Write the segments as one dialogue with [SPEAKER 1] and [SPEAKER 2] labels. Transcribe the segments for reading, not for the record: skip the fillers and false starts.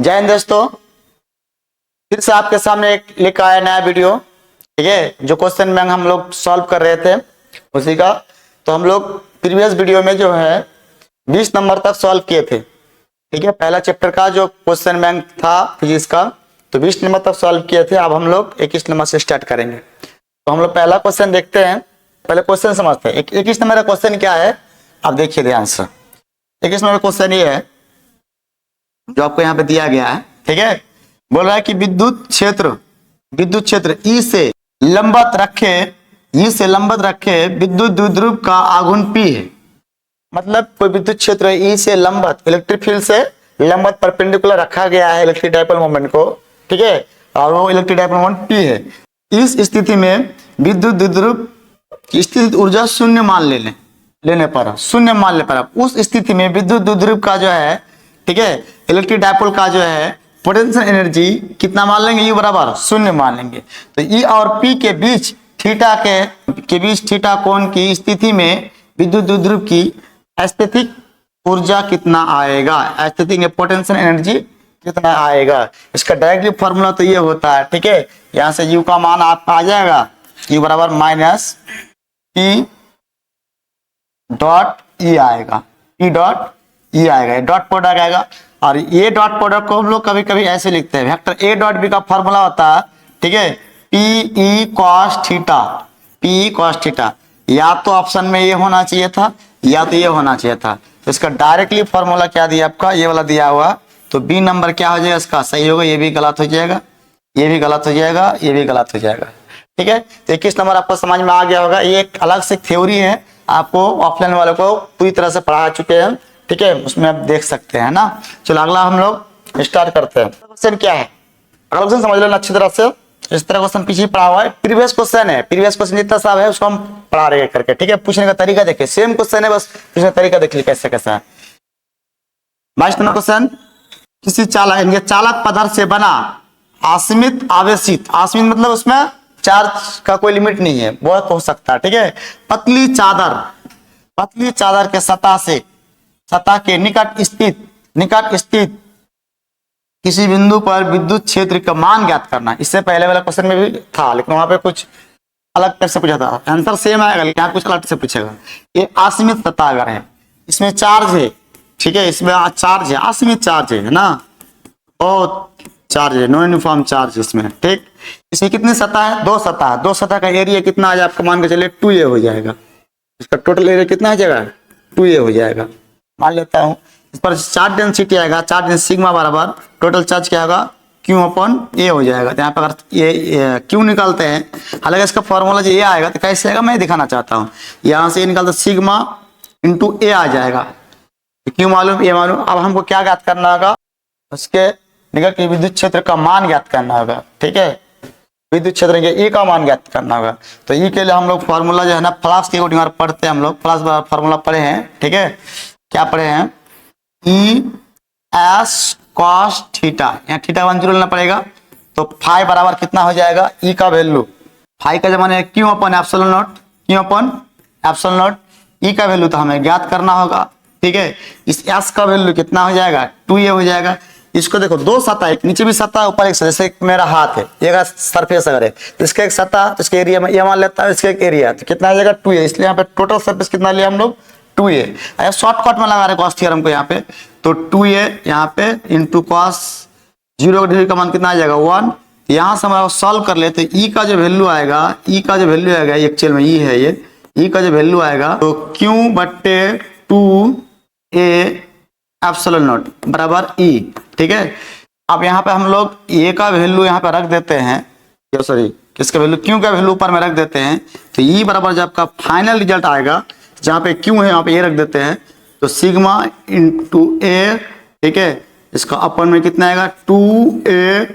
[SPEAKER 1] जय हिंद दोस्तों, फिर से आपके सामने एक लेकर आया नया वीडियो। ठीक है, जो क्वेश्चन बैंक हम लोग सॉल्व कर रहे थे उसी का। तो हम लोग प्रीवियस वीडियो में जो है 20 नंबर तक सॉल्व किए थे। ठीक है, पहला चैप्टर का जो क्वेश्चन बैंक था फिजिक्स का, तो 20 नंबर तक सॉल्व किए थे। अब हम लोग 21 नंबर से स्टार्ट करेंगे। तो हम लोग पहला क्वेश्चन देखते हैं, पहले क्वेश्चन समझते हैं। 21 नंबर का क्वेश्चन क्या है, आप देखिए ध्यान से। 21 नंबर क्वेश्चन ये है जो आपको यहाँ पे दिया गया है। ठीक है, बोल रहा है कि विद्युत क्षेत्र ई से लंबवत रखे विद्युत द्विध्रुव का आघूर्ण पी है। मतलब कोई विद्युत क्षेत्र ई से लंबवत, इलेक्ट्रिक फील्ड से लंबवत परपेंडिकुलर रखा गया है इलेक्ट्रिक डाइपोल मोमेंट को। ठीक है, और वो इलेक्ट्रिक डाइपोल मोमेंट पी है। इस स्थिति में विद्युत द्विध्रुव की स्थित ऊर्जा शून्य मान लेने पर उस स्थिति में विद्युत द्विध्रुव का जो है, ठीक है, इलेक्ट्रिक डाइपोल का जो है पोटेंशियल एनर्जी कितना मान लेंगे, यू बराबर शून्य मान लेंगे। तो ई और पी के बीच थीटा कोण की स्थिति में विद्युत द्विध्रुव की स्थैतिक ऊर्जा कितना आएगा, स्थैतिक पोटेंशियल एनर्जी कितना आएगा। इसका डायरेक्टली फॉर्मूला तो ये होता है। ठीक है, यहाँ से यू का मान आपका आ जाएगा यू बराबर माइनस पी डॉट ई आएगा, डॉट प्रोडक्ट आएगा। और ये डॉट प्रोडक्ट को हम लोग कभी कभी ऐसे लिखते हैं, वेक्टर ए डॉट बी का फॉर्मूला होता है, ठीक है, पी ई कॉस थीटा। या तो ऑप्शन में ये होना चाहिए था या तो ये होना चाहिए था। तो इसका डायरेक्टली फॉर्मूला क्या दिया आपका, ये वाला दिया हुआ। तो बी नंबर क्या हो जाएगा, इसका सही होगा, ये भी गलत हो जाएगा, ये भी गलत हो जाएगा, ये भी गलत हो जाएगा। ठीक है, तो 21 नंबर आपको समझ में आ गया होगा। ये एक अलग से थ्योरी है, आपको ऑफलाइन वालों को पूरी तरह से पढ़ा चुके हैं। ठीक है, उसमें आप देख सकते हैं ना। चलो अगला हम लोग स्टार्ट करते हैं। क्वेश्चन क्या है, अगला क्वेश्चन समझ लेना अच्छी तरह से। इस तरह क्वेश्चन पीछे पढ़ा हुआ है, प्रीवियस क्वेश्चन जितना सा है उसको हम पढ़ा रहे हैं करके। ठीक है, पूछने का तरीका देखिए, सेम क्वेश्चन है, बस पूछने का तरीका देख लीजिए कैसे कैसा है। 22 नंबर क्वेश्चन, किसी चालक पदार्थ से बना असीमित आवेशित, असीमित मतलब उसमें चार्ज का कोई लिमिट नहीं है, बहुत हो सकता है। ठीक है, पतली चादर के सतह के निकट स्थित किसी बिंदु पर विद्युत क्षेत्र का मान ज्ञात करना। इससे पहले वाला क्वेश्चन में भी था, लेकिन वहां पे कुछ अलग टाइप से पूछा था, आंसर सेम आएगा लेकिन यहाँ कुछ अलग से पूछेगा। ये असीमित सतह अगर है, इसमें चार्ज है, ठीक है, इसमें चार्ज है, असीमित चार्ज है ना, और चार्ज है, नॉन यूनिफॉर्म चार्ज इसमें। ठीक, इसमें कितनी सतह है, दो सतह का एरिया कितना आ जाए आपको मान के चलिए 2a हो जाएगा। इसका टोटल एरिया कितना आ जाएगा, 2a हो जाएगा। मान लेता हूं इस पर चार्ज डेंसिटी आएगा, चार्ज डेंसिटी सिग्मा बराबर टोटल चार्ज क्या होगा, Q अपॉन A हो जाएगा। तो यहाँ पर अगर ये Q निकालते हैं, हालांकि इसका फॉर्मूला जो ये आएगा तो कैसे आएगा मैं दिखाना चाहता हूँ। यहाँ से ये निकालते सिग्मा इंटू A आ जाएगा, Q मालूम A मालूम। अब हमको क्या ज्ञात करना होगा, उसके निकट के विद्युत क्षेत्र का मान ज्ञात करना होगा। ठीक है, विद्युत क्षेत्र के E का मान ज्ञात करना होगा। तो E के लिए हम लोग फॉर्मूला जो है ना फ्लक्स के अकॉर्डिंग पढ़ते हैं, हम लोग फ्लक्स फॉर्मूला पढ़े हैं। ठीक है, क्या पढ़े हैं, ई एस कॉस थीटा, यहाँ थीटा 1 0 लेना पड़ेगा। तो फाई बराबर कितना हो जाएगा, ई का वैल्यू, फाई का जमाने क्यू अपन एप्सिलॉन नॉट, ई का वैल्यू तो हमें ज्ञात करना होगा। ठीक है, इस एस का वैल्यू कितना हो जाएगा, 2a हो जाएगा। इसको देखो, दो सतह, एक नीचे भी सतह ऊपर एक सतह, जैसे मेरा हाथ है, ये सरफेस अगर है तो इसका एक सतह, तो इसके एरिया में ये मान लेता है, इसका एक एरिया, तो कितना आ जाएगा 2a। इसलिए यहाँ पे टोटल सरफेस कितना लिया हम लोग, 2a। शॉर्टकट में लगा रहे कॉस थ्योरम को यहाँ पे, तो 2a यहाँ पे इंटू कॉस 0 डिग्री का मान कितना आ जाएगा 1। यहाँ से हमारा सॉल्व कर ले तो ई का जो वैल्यू आएगा, एक्चुअल में ई है, ये ई का जो वैल्यू आएगा तो Q बट्टे 2a एप्सिलॉन नॉट बराबर ई। ठीक है, अब यहाँ पे हम लोग ए का वैल्यू यहाँ पे रख देते हैं, सॉरी किसका वैल्यू, Q का वैल्यू ऊपर में रख देते हैं। तो ई बराबर जब आपका फाइनल रिजल्ट आएगा, जहाँ पे Q है यहाँ पे ए रख देते हैं, तो सिग्मा इंटू ए, ठीक है, इसका अपन में कितना आएगा 2a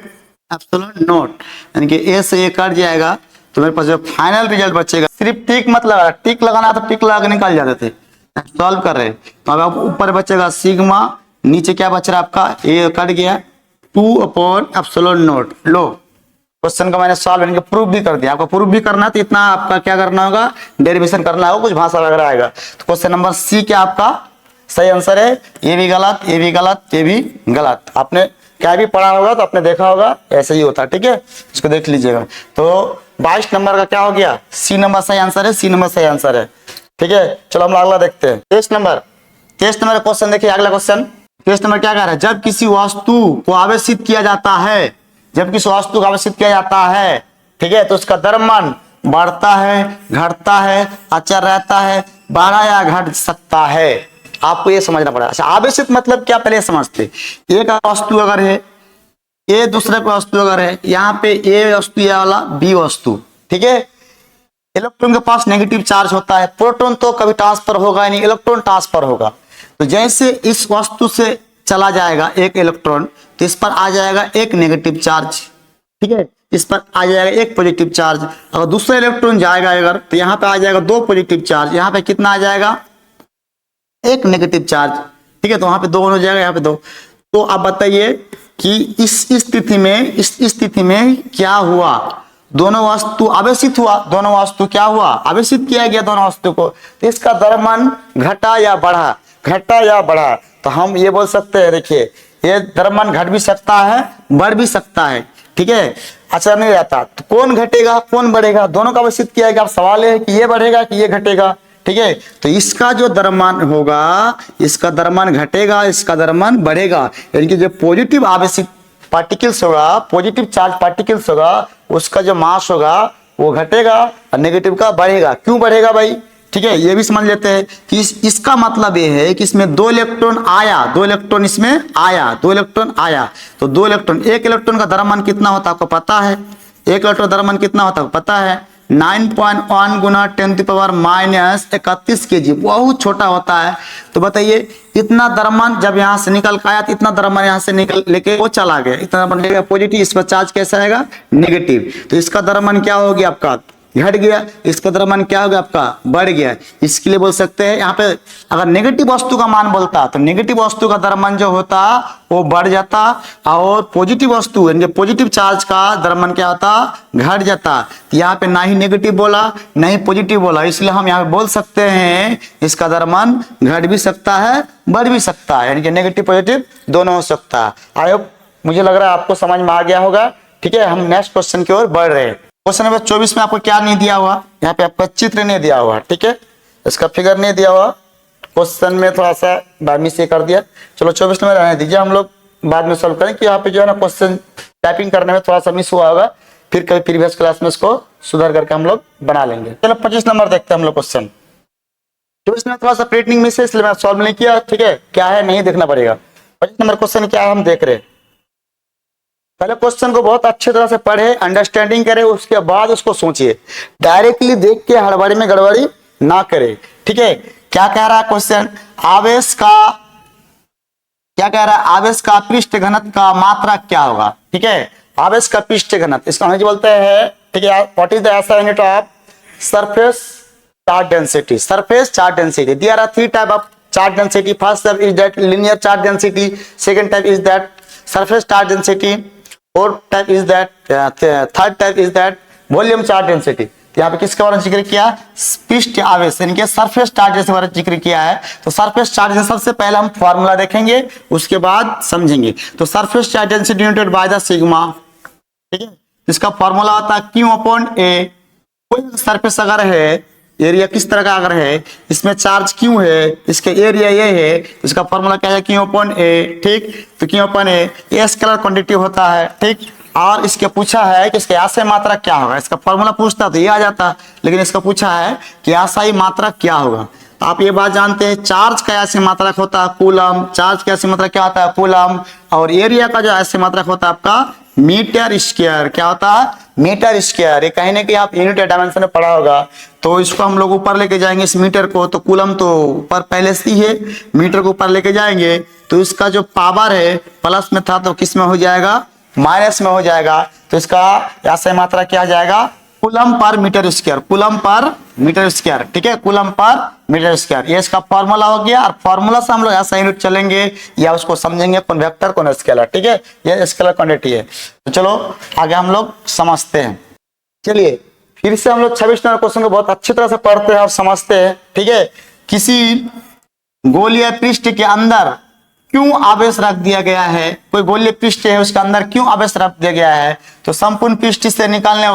[SPEAKER 1] एप्सिलॉन नॉट, यानी कि ए से ए कट जाएगा। तो मेरे पास जो फाइनल रिजल्ट बचेगा, सिर्फ टिक मत लगा, टिक लगाना तो टिक लगा के निकाल जाते थे, सॉल्व कर रहे। तो अब ऊपर बचेगा सिग्मा, नीचे क्या बच रहा है आपका, ए कट गया, 2 upon epsilon not. Low question का मैंने सॉल्व यानी कि प्रूफ भी कर दिया। आपको प्रूफ भी करना है तो इतना आपका क्या करना होगा, डेरिवेशन करना होगा, कुछ भाषा वगैरह आएगा। तो क्वेश्चन नंबर सी क्या आपका सही आंसर है, ये भी गलत, ये भी गलत, ये भी गलत। आपने क्या भी पढ़ा होगा तो आपने देखा होगा, ऐसे ही होता है, ठीक है, इसको देख लीजिएगा। तो 22 नंबर का क्या हो गया, सी नंबर सही आंसर है, सी नंबर सही आंसर है, ठीक है। चलो हम अगला देखते हैं, 23 नंबर का क्वेश्चन देखिए, अगला क्वेश्चन 23 नंबर क्या कह रहा है, जब किसी वस्तु को आवेशित किया जाता है, जब किसी वस्तु को आवेशित किया जाता है, ठीक है, तो उसका द्रव्यमान बढ़ता है, घटता है, अचर रहता है, बढ़ा या घट सकता है, आपको ये समझना पड़ेगा। अच्छा, आवेशित मतलब क्या, पहले समझते। एक वस्तु अगर है, ए दूसरे पे वस्तु अगर है, यहाँ पे ए वस्तु ये वाला बी वस्तु, ठीक है, इलेक्ट्रॉन के पास नेगेटिव चार्ज होता है, प्रोटॉन तो कभी ट्रांसफर होगा नहीं, इलेक्ट्रॉन ट्रांसफर होगा। तो जैसे इस वस्तु से चला जाएगा एक इलेक्ट्रॉन, तो इस पर आ जाएगा एक नेगेटिव चार्ज, ठीक है, इस पर आ जाएगा एक पॉजिटिव चार्ज। अगर दूसरा इलेक्ट्रॉन जाएगा अगर, तो यहाँ पे आ जाएगा दो पॉजिटिव चार्ज, यहाँ पे कितना आ जाएगा, एक नेगेटिव चार्ज, ठीक है, तो वहां पे दो हो जाएगा, यहाँ पे दो। तो आप बताइए कि इस स्थिति में क्या हुआ, दोनों वस्तु आवेशित हुआ, दोनों वस्तु क्या हुआ, आवेशित किया गया दोनों वस्तु को, तो इसका द्रव्यमान घटा या बढ़ा, घटा या बढ़ा, तो हम ये बोल सकते हैं, देखिए ये द्रव्यमान घट भी सकता है, बढ़ भी सकता है, ठीक है, अच्छा नहीं रहता। तो कौन घटेगा कौन बढ़ेगा, दोनों का आवेशित किया गया, अब सवाल है कि ये बढ़ेगा कि ये घटेगा, ठीक है। तो इसका जो द्रव्यमान होगा, इसका द्रव्यमान घटेगा, इसका द्रव्यमान बढ़ेगा, यानी कि जो पॉजिटिव आवेशित पार्टिकल्स होगा, पॉजिटिव चार्ज पार्टिकल्स होगा, उसका जो मास होगा वो घटेगा और नेगेटिव का बढ़ेगा। क्यों बढ़ेगा भाई, ठीक है, ये भी समझ लेते हैं कि इसका मतलब ये है कि इसमें दो इलेक्ट्रॉन आया, दो इलेक्ट्रॉन इसमें आया, दो इलेक्ट्रॉन आया, तो दो इलेक्ट्रॉन, एक इलेक्ट्रॉन का द्रव्यमान कितना होता है आपको पता है, एक इलेक्ट्रॉन द्रव्यमान कितना होता है पता है, 9.1 गुना 10⁻⁻31 kg, बहुत छोटा होता है। तो बताइए इतना द्रव्यमान जब यहाँ से निकल के आया, तो इतना द्रव्यमान यहाँ से निकल लेके वो चला गया, इतना द्रव्यमान पॉजिटिव, इस पर चार्ज कैसा आएगा, नेगेटिव, तो इसका द्रव्यमान क्या हो गया आपका, घट गया, इसका द्रव्यमान क्या हो गया आपका, बढ़ गया। इसके लिए बोल सकते हैं यहाँ पे अगर नेगेटिव वस्तु का मान बोलता, तो नेगेटिव वस्तु का द्रव्यमान जो होता वो बढ़ जाता, और पॉजिटिव वस्तु यानी पॉजिटिव चार्ज का द्रव्यमान क्या होता, घट जाता। यहाँ पे ना ही नेगेटिव बोला ना ही पॉजिटिव बोला, इसलिए हम यहाँ पे बोल सकते हैं इसका द्रव्यमान घट भी सकता है, बढ़ भी सकता है, यानी कि नेगेटिव पॉजिटिव दोनों हो सकता है। आई होप मुझे लग रहा है आपको समझ में आ गया होगा, ठीक है। हम नेक्स्ट क्वेश्चन की ओर बढ़ रहे हैं। क्वेश्चन नंबर 24 में आपको क्या नहीं दिया हुआ, यहाँ पे आपका चित्र नहीं दिया हुआ, ठीक है, इसका फिगर नहीं दिया हुआ, क्वेश्चन में थोड़ा सा बामी से कर दिया। चलो 24 नंबर रहने दीजिए, हम लोग बाद में सॉल्व करें कि यहाँ पे जो है ना क्वेश्चन टाइपिंग करने में थोड़ा सा मिस हुआ होगा, फिर कभी प्रीवियस क्लास में इसको सुधार करके हम लोग बना लेंगे। चलो 25 नंबर देखते हैं हम लोग क्वेश्चन। 24 में थोड़ा सा प्रिंटिंग मिस है, इसलिए मैं सॉल्व नहीं किया, ठीक है, क्या है नहीं देखना पड़ेगा। 25 नंबर क्वेश्चन क्या है हम देख रहे हैं। पहले क्वेश्चन को बहुत अच्छी तरह से पढ़े, अंडरस्टैंडिंग करे, उसके बाद उसको सोचिए, डायरेक्टली देख के हड़बड़ी में गड़बड़ी ना करे, ठीक है। क्या कह रहा है क्वेश्चन, आवेश का क्या कह रहा है, आवेश का पृष्ठ घनत्व का मात्रा क्या होगा, ठीक है, आवेश का पृष्ठ घनत्व, इसको हम बोलते हैं, ठीक है, what is the SI unit of surface charge density, surface charge density. There are three type of charge density, first type is that linear charge density, second type is that surface charge density, fourth type is that third type is that volume charge density। यहाँ पे किसके बारे में जिक्र किया, पृष्ठ आवेश यानी कि सरफेस चार्ज के बारे में जिक्र किया है। तो सरफेस चार्ज सबसे पहले हम फॉर्मूला देखेंगे, उसके बाद समझेंगे। तो surface charge density united by the sigma, ठीक है, इसका फॉर्मूला होता है Q अपॉन A। कोई सरफेस अगर है, एरिया किस तरह का अगर है, इसमें चार्ज क्यों है, इसके एरिया ये है, इसका फॉर्मूला क्या है, Q अपॉन A, ठीक। तो Q अपॉन A ये स्केलर क्वांटिटी होता है, ठीक। और इसके पूछा है कि इसके आशय मात्रा क्या होगा, इसका फॉर्मूला पूछता तो ये आ जाता, लेकिन इसका पूछा है कि आशय मात्रा क्या होगा। तो आप ये बात जानते हैं, चार्ज का आशय मात्रक होता है कूलम, चार्ज का आशय मात्रक क्या होता है कूलम, और एरिया का जो आशय मात्रक होता है आपका मीटर स्क्वायर, क्या होता है मीटर स्क्वायर। ये कहीं ना कहीं आप यूनिट या डायमेंशन में पढ़ा होगा। तो इसको हम लोग ऊपर लेके जाएंगे इस मीटर को, तो कूलम तो ऊपर पहले से ही है, मीटर को ऊपर लेके जाएंगे तो इसका जो पावर है प्लस में था तो किस में हो जाएगा, माइनस में हो जाएगा। तो इसका आशय मात्रा क्या आ जाएगा, coulomb per metre square, coulomb per metre square, ठीक है, कूलम पर मीटर स्क्वायर। ये इसका फॉर्मूला हो गया, और फॉर्मूला से हम लोग ऐसा यूनिट चलेंगे या उसको समझेंगे कौन वेक्टर कौन स्केलर, ठीक है, ये स्केलर क्वांटिटी है। तो चलो आगे हम लोग समझते हैं। चलिए फिर से हम लोग 26 नंबर क्वेश्चन को बहुत अच्छी तरह से पढ़ते हैं और समझते हैं, ठीक है। किसी गोलीय पृष्ठ के अंदर क्यों आवेश रख दिया गया है, कोई गोलीय पृष्ठ है उसके अंदर क्यों आवेश रख दिया गया है, तो संपूर्ण पृष्ठ से निकालने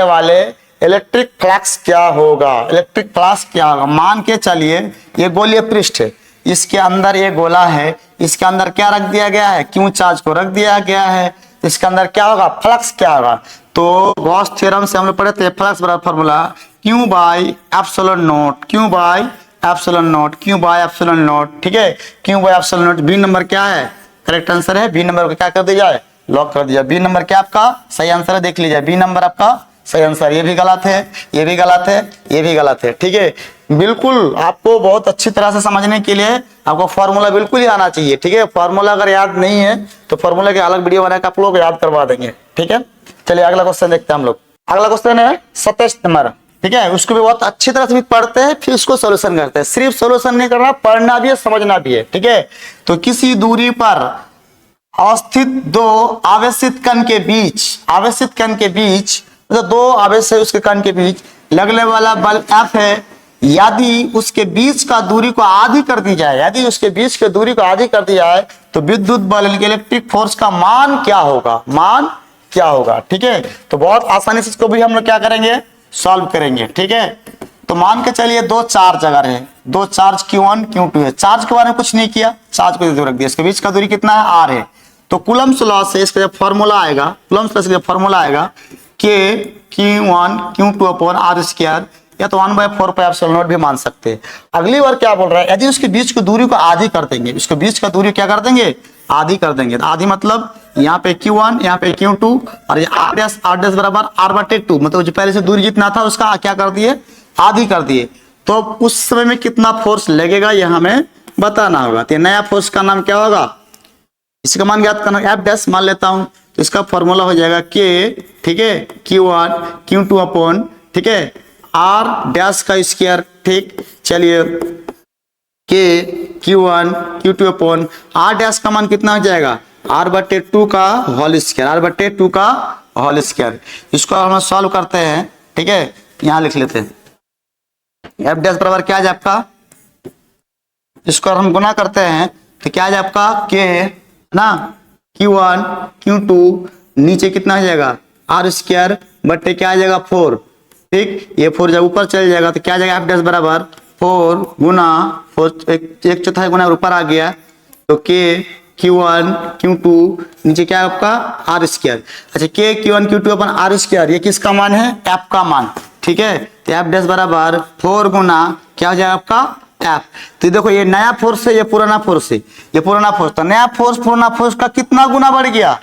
[SPEAKER 1] वाले इलेक्ट्रिक फ्लक्स क्या होगा, इलेक्ट्रिक फ्लक्स क्या होगा। मान के चलिए ये गोलीय पृष्ठ है, इसके अंदर ये गोला है, इसके अंदर क्या रख दिया गया है, क्यों चार्ज को रख दिया गया है, इसके अंदर क्या होगा, फ्लक्स क्या होगा। तो गॉस थ्योरम से हम लोग पढ़े थे फ्लक्स बराबर formula Q by epsilon naught, Q by epsilon naught, Q by epsilon naught, ठीक है, Q by epsilon naught. B number क्या है, करेक्ट आंसर है। बी नंबर को क्या कर दिया जाए, लॉक कर दिया। बी नंबर क्या आपका सही आंसर है, देख लीजिए बी नंबर आपका सही आंसर। ये भी गलत है, ये भी गलत है, ये भी गलत है, ठीक है। बिल्कुल आपको बहुत अच्छी तरह से समझने के लिए आपको फॉर्मूला बिल्कुल ही आना चाहिए, ठीक है। फॉर्मूला अगर याद नहीं है तो फॉर्मूला के अलग वीडियो बना के आप लोग याद करवा देंगे, ठीक है। चलिए अगला क्वेश्चन देखते हैं हम लोग। अगला क्वेश्चन है 27 नंबर, ठीक है। उसको भी बहुत अच्छी तरह से भी पढ़ते हैं फिर उसको सोल्यूशन करते हैं। सिर्फ सोल्यूशन नहीं करना, पढ़ना भी है, समझना भी है, ठीक है। तो किसी दूरी पर अवस्थित दो आवेशित कण के बीच मतलब दो आवेश है उसके कण के बीच लगने वाला बल F है। यदि उसके बीच का दूरी को आधी कर दी जाए, तो विद्युत बल इलेक्ट्रिक फोर्स का मान क्या होगा, ठीक है। तो बहुत आसानी से इसको भी हम लोग क्या करेंगे, सॉल्व करेंगे, ठीक है। तो मान के चलिए दो चार्ज अगर है, दो चार्ज Q1 Q2 है। चार्ज के बारे में कुछ नहीं किया, चार्ज को रख दिया, इसके बीच का दूरी कितना है, R है। तो कूलम्ब्स लॉ से इसका जब फॉर्मूला आएगा के Q1 Q2 upon R square, या तो 1/4 पाई एप्सिलॉन नॉट भी मान सकते हैं। अगली बार क्या बोल रहा है, यदि उसके बीच की दूरी को आधी कर देंगे, उसके बीच का दूरी क्या कर देंगे, आधी कर देंगे। तो आधी मतलब यहाँ पे Q1 यहाँ पे Q2 और ये R डैश बराबर R/2, मतलब जो पहले से दूरी जितना था उसका क्या कर दिए, आधी कर दिए। तो उस समय में कितना फोर्स लगेगा ये हमें बताना होगा। तो नया फोर्स का नाम क्या होगा, इसका मान ज्ञात करना, F डैश मान लेता हूं। तो इसका फॉर्मूला हो जाएगा K, ठीक है, Q1 Q2 अपॉन, ठीक है, R डैश का स्क्वायर, ठीक। चलिए K Q1 Q2 upon R dash का मान कितना हो जाएगा, R/2 का होल स्क्वायर। इसको हम सॉल्व करते हैं, ठीक है। यहां लिख लेते हैं F डैश बराबर क्या है आपका, इसको हम गुना करते हैं तो क्या है आपका K ना, Q1 Q2 नीचे कितना हो जाएगा, R स्क्वायर बट्टे क्या आ जाएगा 4, ठीक। ये 4 जब ऊपर चल जाएगा तो क्या आ जाएगा, F डैश बराबर 4 गुना 4, एक चौथाई गुना ऊपर आ गया। तो K Q1 Q2 नीचे क्या है आपका R स्क्वायर। अच्छा K Q1 Q2 अपन R स्क्वायर, ये किसका मान है, F का मान, ठीक है। तो F डैश बराबर 4 गुना क्या हो जाएगा आपका F। तो देखो ये नया फोर्स है, ये पुराना फोर्स है, ये पुराना फोर्स। तो नया फोर्स पुराना फोर्स का कितना गुना बढ़ गया,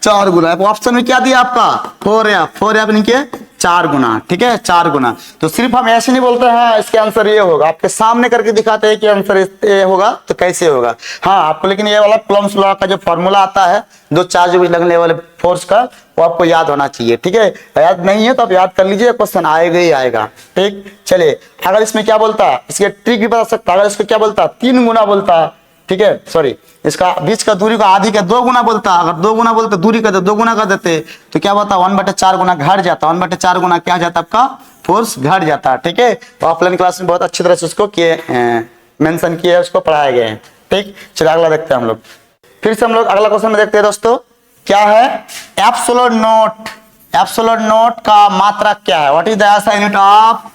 [SPEAKER 1] 4 गुना। ऑप्शन में क्या दिया आपका 4F यानी के 4 गुना, ठीक है, 4 गुना। तो सिर्फ हम ऐसे नहीं बोलते हैं इसके आंसर ये होगा, आपके सामने करके दिखाते हैं कि आंसर ये होगा तो कैसे होगा। हाँ आपको लेकिन ये वाला कूलम्ब्स लॉ का जो फॉर्मूला आता है दो चार्ज में लगने वाले फोर्स का, वो आपको याद होना चाहिए, ठीक है। याद नहीं है तो आप याद कर लीजिए, क्वेश्चन आएगा ही आएगा, ठीक। चलिए अगर इसमें क्या बोलता, इसके ट्रिक भी बता सकता, अगर इसको क्या बोलता 3 गुना बोलता, ठीक है, सॉरी इसका बीच का दूरी को आधी का 2 गुना बोलता, अगर 2 गुना बोलते दूरी का 2 गुना कर देते तो क्या होता 1/4 गुना घट जाता, 1/4 गुना क्या जाता आपका फोर्स घट जाता, ठीक है। तो ऑफलाइन क्लास में बहुत अच्छी तरह से उसको मेंशन किया है, उसको पढ़ाए गए हैं, ठीक। चलिए अगला देखते हैं हम लोग। फिर से हम लोग अगला क्वेश्चन में देखते हैं दोस्तों, क्या है एप्सिलॉन नॉट का मात्रक क्या है, what is the SI unit of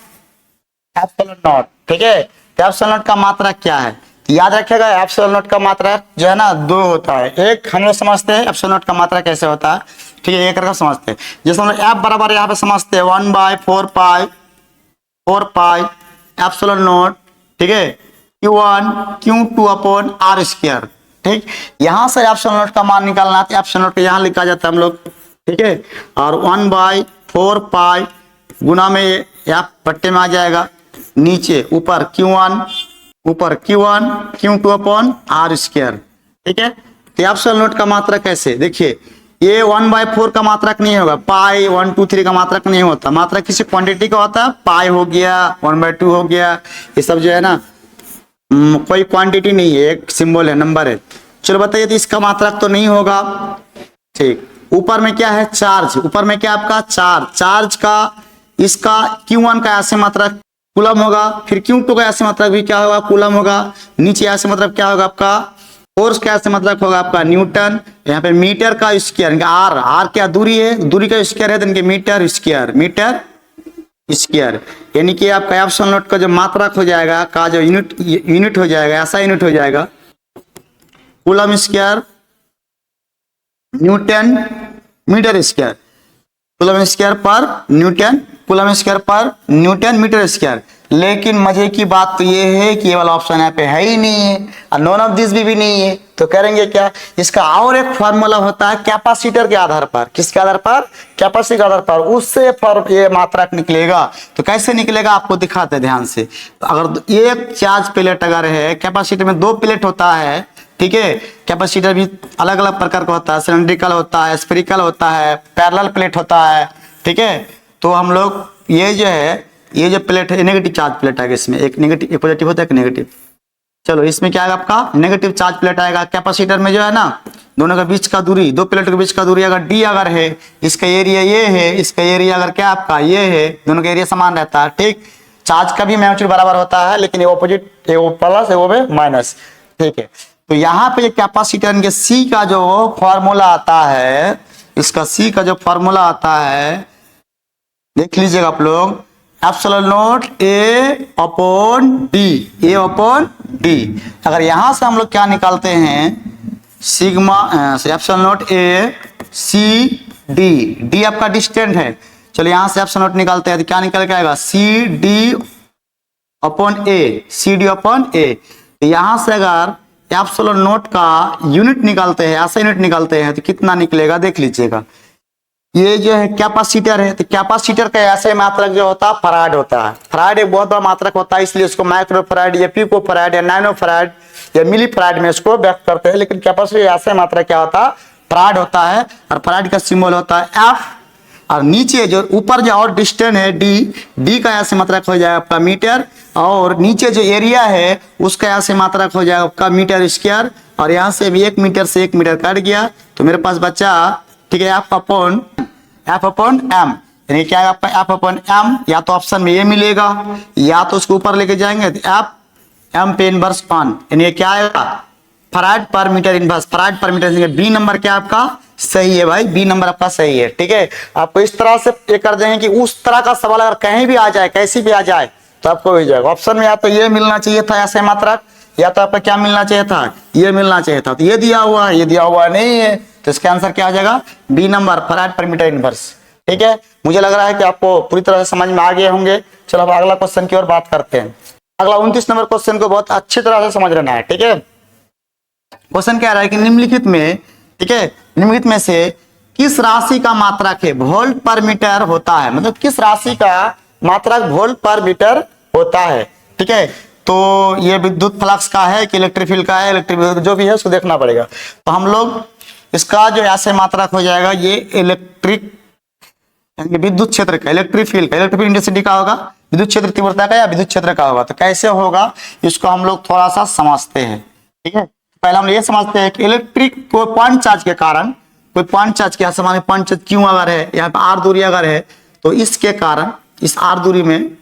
[SPEAKER 1] epsilon naught, ठीक है। एप्सिलॉन नॉट का मात्रक क्या है, याद रखिएगा एप्सिलॉन नॉट का मात्रक जो है ना 2 होता है। एक हम लोग समझते हैं एप्सिलॉन नॉट का मात्रक कैसे होता है, ठीक है, एक करके समझते हैं। जैसे हम लोग F बराबर यहाँ पे समझते हैं 1/4 पाई एप्सिलॉन नॉट, ठीक है, Q1 Q2 upon R square, ठीक। यहाँ से एप्सिलॉन नॉट का मान निकालना है, एप्सिलॉन नॉट यहाँ लिखा जाता है हम लोग, ठीक है। और 1/4 पाई गुना में F पट्टे में आ जाएगा, नीचे ऊपर Q1 Q2 upon R square, ठीक है। तो एप्सिलॉन नॉट का मात्रक कैसे, देखिए ये 1/4 का मात्रक नहीं होगा, पाई 1 2 3 का मात्रक नहीं होता, मात्रक किसी क्वांटिटी का होता है, पाई हो गया 1/2 हो गया, ये सब जो है ना कोई क्वांटिटी नहीं है, एक सिंबल है, नंबर है। चलो बताइए तो इसका मात्रक तो नहीं होगा, ठीक। ऊपर में क्या है, चार्ज, ऊपर में क्या आपका चार्ज का इसका Q1 का ऐसे मात्रक कूलम होगा। फिर Q2 का ऐसे मात्रक भी क्या होगा, कूलम होगा। नीचे ऐसे मतलब क्या होगा आपका, फोर्स का ऐसे मतलब होगा आपका न्यूटन। यहाँ पे मीटर का स्क्वायर, आर, आर क्या दूरी है, दूरी का स्क्वायर है, तो इनके मीटर स्क्वायर, मीटर स्क्वायर। यानी कि आपका एप्सिलॉन नॉट का जो मात्रक हो जाएगा, का जो यूनिट हो जाएगा, ऐसा यूनिट हो जाएगा coulomb square newton metre square, coulomb square per newton, coulomb square per newton metre square. लेकिन मजे की बात तो ये है कि ये वाला ऑप्शन यहाँ पे है ही नहीं है, और नॉन ऑफ दिस भी नहीं है। तो करेंगे क्या, इसका और एक फॉर्मूला होता है कैपेसिटर के आधार पर। किसके आधार पर, कैपेसिटी के आधार पर, उससे ये मात्रक निकलेगा। तो कैसे निकलेगा आपको दिखाते हैं ध्यान से। तो अगर एक चार्ज प्लेट अगर है, कैपेसिटर में 2 प्लेट होता है, ठीक है। कैपेसिटर भी अलग अलग प्रकार का होता है, सिलेंड्रिकल होता है, स्फेरिकल होता है, पैरेलल प्लेट होता है, ठीक है। तो हम लोग ये जो है, ये जो प्लेट है नेगेटिव चार्ज प्लेट आएगा, इसमें एक नेगेटिव, एक पॉजिटिव होता है, एक नेगेटिव। चलो इसमें क्या आएगा आपका, नेगेटिव चार्ज प्लेट आएगा। कैपेसिटर में जो है ना, दोनों के बीच का दूरी, 2 प्लेट के बीच का दूरी अगर डी अगर है, इसका एरिया ये है, इसका एरिया अगर क्या आपका ये है, दोनों का एरिया समान रहता है, ठीक। चार्ज का भी मैग्नीट्यूड बराबर होता है, लेकिन ये ऑपोजिट, ये वो प्लस है, वो भी माइनस, ठीक है। तो यहाँ पे कैपेसिटर के सी का जो फॉर्मूला आता है, इसका सी का जो फॉर्मूला आता है, देख लीजिएगा आप लोग, epsilon naught A upon D, A upon D. अगर यहां से हम लोग क्या निकालते हैं, sigma, epsilon naught A C D, D आपका डिस्टेंस है। चलो यहां से एप्सिलॉन नॉट निकालते हैं, तो क्या निकल के आएगा, सी डी अपॉन ए, सी डी अपॉन ए। यहां से अगर एप्सिलॉन नॉट का यूनिट निकालते हैं, ऐसा यूनिट निकालते हैं, तो कितना निकलेगा देख लीजिएगा। ये जो है कैपेसिटर है, तो कैपेसिटर का ऐसे मात्रक जो होता है फराड होता है। फराड एक बहुत बड़ा मात्रक होता है, इसलिए इसको माइक्रो फराड या पिको फराड या नैनो फराड या मिली फराड में इसको व्यक्त करते हैं। लेकिन कैपेसिटर ऐसे मात्रक क्या होता है, फराड होता है, और फराड का सिंबल होता है एफ। और नीचे जो ऊपर जो और डिस्टेंस है डी, डी का ऐसे मात्रक हो जाएगा आपका मीटर, और नीचे जो एरिया है उसका ऐसे मात्रक हो जाएगा आपका मीटर स्क्वायर। और यहाँ से भी 1 मीटर से 1 मीटर कट गया, तो मेरे पास बचा, ठीक है, एफ अपॉन एम। यानी क्या है आपका एफ अपॉन एम, या तो ऑप्शन में ये मिलेगा, या तो उसको ऊपर लेके जाएंगे तो एफ एम पे इनवर्स 1, यानी क्या आएगा, फराड पर मीटर इनवर्स, फराड पर मीटर। बी नंबर क्या आपका सही है भाई, बी नंबर आपका सही है, ठीक है। आपको इस तरह से ये कर देंगे कि उस तरह का सवाल अगर कहीं भी आ जाए, कैसी भी आ जाए, तो आपको हो जाएगा ऑप्शन में, या तो ये मिलना चाहिए था ऐसे मात्रक, या तो आपका क्या मिलना चाहिए था, ये मिलना चाहिए था। तो ये दिया हुआ है, ये दिया हुआ नहीं है, तो इसका आंसर क्या आ जाएगा, बी नंबर, फराड पर मीटर इनवर्स, ठीक है। मुझे लग रहा है कि आपको पूरी तरह से समझ में आ गए होंगे। चलो अब अगला क्वेश्चन की ओर बात करते हैं। अगला 29 नंबर क्वेश्चन को बहुत अच्छी तरह से समझ लेना है, ठीक है। क्वेश्चन क्या रहा है कि निम्नलिखित में, ठीक है, निम्नलिखित में से किस राशि का मात्रक है वोल्ट पर मीटर होता है, मतलब किस राशि का मात्रक वोल्ट पर मीटर होता है, ठीक है। तो ये विद्युत फ्लक्स का है कि इलेक्ट्रिक फील्ड का है, इलेक्ट्रिक जो भी है उसको देखना पड़ेगा। तो हम लोग इसका जो ऐसे मात्रक हो जाएगा, ये इलेक्ट्रिक विद्युत क्षेत्र का, इलेक्ट्रिक फील्ड का, इलेक्ट्रिक इंटेंसिटी का होगा, विद्युत क्षेत्र तीव्रता का या विद्युत क्षेत्र का होगा। तो कैसे होगा इसको हम लोग थोड़ा सा समझते हैं, ठीक है। पहले हम ये समझते हैं कि इलेक्ट्रिक को पॉइंट चार्ज के कारण, कोई पॉइंट चार्ज के सामान पॉइंट चार्ज क्यों अगर है, यहाँ पे आर दूरी अगर है, तो इसके कारण इस आर दूरी में,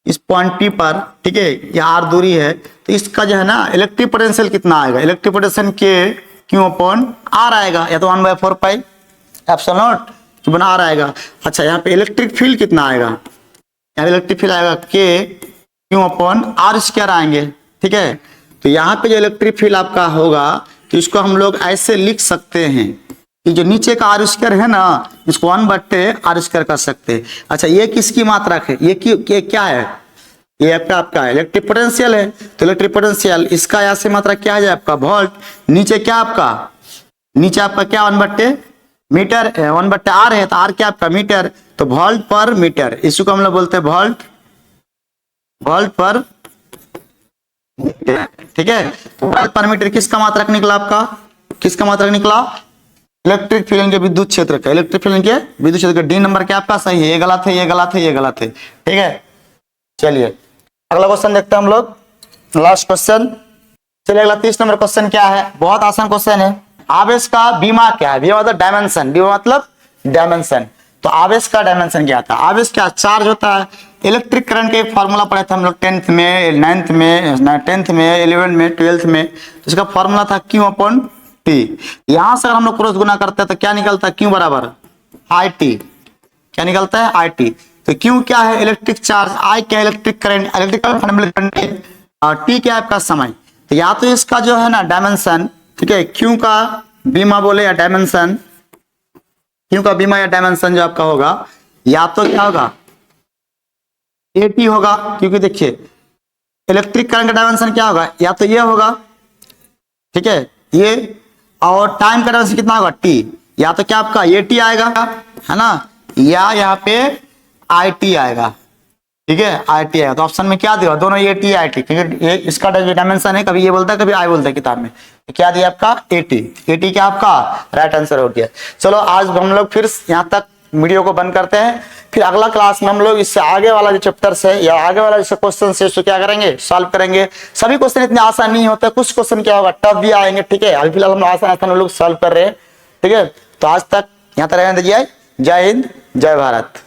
[SPEAKER 1] इस पॉइंट पी पर, ठीक है, ये आर दूरी है, तो इसका जो है ना इलेक्ट्रिक पोटेंशियल कितना आएगा, इलेक्ट्रिक पोटेंशियल के क्यू अपॉन आर आएगा, या तो 1/4 pi epsilon naught Q R आएगा। अच्छा, यहाँ पे इलेक्ट्रिक फील्ड कितना आएगा, यहाँ इलेक्ट्रिक फील्ड आएगा के क्यू अपॉन आर स्क्वायर आएंगे, ठीक है। तो यहाँ पे जो इलेक्ट्रिक फील्ड आपका होगा, तो इसको हम लोग ऐसे लिख सकते हैं कि जो नीचे का आर स्क्वायर है ना, इसको 1/r स्क्वायर कर सकते हैं। अच्छा, ये किसकी मात्रक है, ये क्या है, ये आपका इलेक्ट्रिक पोटेंशियल है। तो इलेक्ट्रिक पोटेंशियल इसका ऐसे मात्रक क्या है आपका वोल्ट, नीचे क्या आपका, नीचे आपका क्या 1/मीटर 1/r है, तो r क्या आपका मीटर, तो वोल्ट पर मीटर, इसको हम लोग बोलते हैं वोल्ट पर, ठीक है। वोल्ट पर मीटर किसका मात्रक निकला आपका, किसका मात्रक निकला, इलेक्ट्रिक फील्ड के विद्युत क्षेत्र का, इलेक्ट्रिक फील्ड के विद्युत क्षेत्र का। डी नंबर क्या आपका सही है, ये गलत है, ये गलत है, ये गलत है, ठीक है। चलिए अगला क्वेश्चन देखते हैं हम लोग, लास्ट क्वेश्चन। चलिए अगला 30 नंबर क्वेश्चन क्या है, बहुत आसान क्वेश्चन है। आवेश का बीमा क्या है, बीमा मतलब डायमेंशन, बीमा मतलब डायमेंशन। तो तो आवेश का डायमेंशन क्या था? आवेश क्या? चार्ज होता है। इलेक्ट्रिक करंट के फॉर्मूला पढ़े थे हम लोग 10th में, 9th में, 10th में, 11th में, 12th में। तो इसका फॉर्मूला था Q अपॉन T। यहां से अगर हम लोग क्रॉस गुना करते हैं तो क्या निकलता है? Q बराबर IT। क्या निकलता है? IT। तो Q क्या है? Electric charge. I क्या? Electric current, electrical fundamental current. और T क्या है आपका? समय। तो या तो इसका जो है ना डायमेंशन, ठीक है, Q का बीमा बोले या डायमेंशन, Q का बीमा या डायमेंशन जो आपका होगा, या तो क्या होगा? AT होगा, क्योंकि देखिए इलेक्ट्रिक करंट का डायमेंशन क्या होगा? या तो ये होगा, ठीक है, ये, और टाइम का डायमेंशन कितना होगा? T। या तो क्या आपका AT आएगा, है ना, या यहाँ पे IT आएगा, ठीक है, IT आएगा। तो ऑप्शन में क्या दिया? दोनों AT IT, क्योंकि ये इसका डायमेंशन है, कभी ये बोलता है कभी I बोलता है किताब में। तो क्या दिया आपका? AT। AT क्या आपका राइट आंसर हो गया। चलो आज हम लोग फिर यहाँ तक वीडियो को बंद करते हैं। फिर अगला क्लास में हम लोग इससे आगे वाला जो चैप्टर है या आगे वाला जो क्वेश्चन है उसको क्या करेंगे? सॉल्व करेंगे। सभी क्वेश्चन इतने आसान नहीं होते, कुछ क्वेश्चन क्या होगा टफ भी आएंगे, ठीक है। अभी फिलहाल हम आसान आसान लोग सॉल्व कर रहे हैं, ठीक है। तो आज तक यहाँ तक रहने दीजिए। जय हिंद, जय भारत।